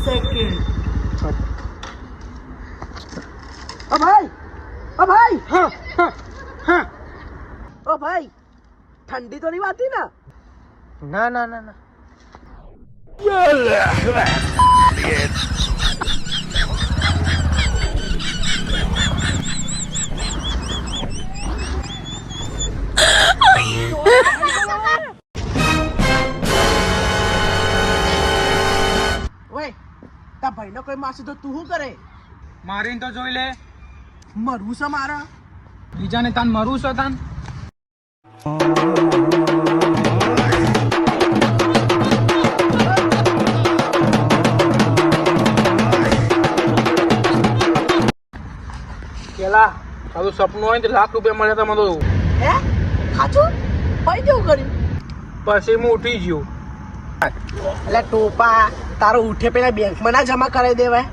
Second. ઓ ભાઈ, ઓ ભાઈ, હા હા હા. ઓ ભાઈ, ઠંડી તો નહીં વાતી ને? ના ના ના ના. ઓય, તા ભાઈનો કોઈ માસી તો તું શું કરે? મારીને તો જોઈ લે. મરવું છે મારા? બીજાને તાન મરું છો તાન. પેલા તારું સપનું હોય ને ₹1,00,000 મળે તો મને હે? સાચું? ભાઈ કેવું કર્યું? પછી હું ઉઠી ગયો. એટલે ટોપા તારો ઉઠે પેલા બેંકમાં ના જમા કરાવી દેવાય?